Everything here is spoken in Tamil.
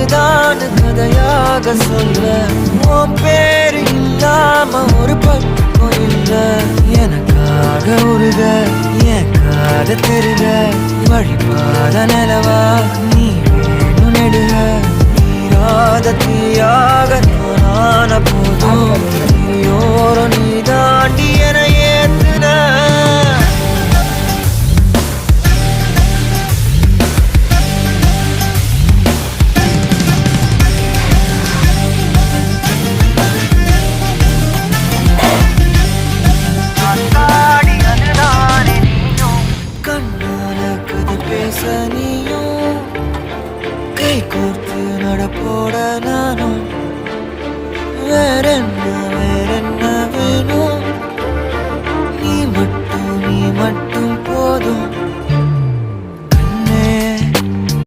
இதுதான் கதையாக சொல்ல உன் பேரு இல்லாம ஒரு பக்கம் இல்ல எனக்காக உருக என் காத தெருக வழிபாத நிலவா நீ வேணும் நெடுக நீராத தீயாக நானான போதும் நீயோரம் நீ தாண்டி என ஏத்துன பேச நீயும் கை கோர்த்து நடப்போட நானும்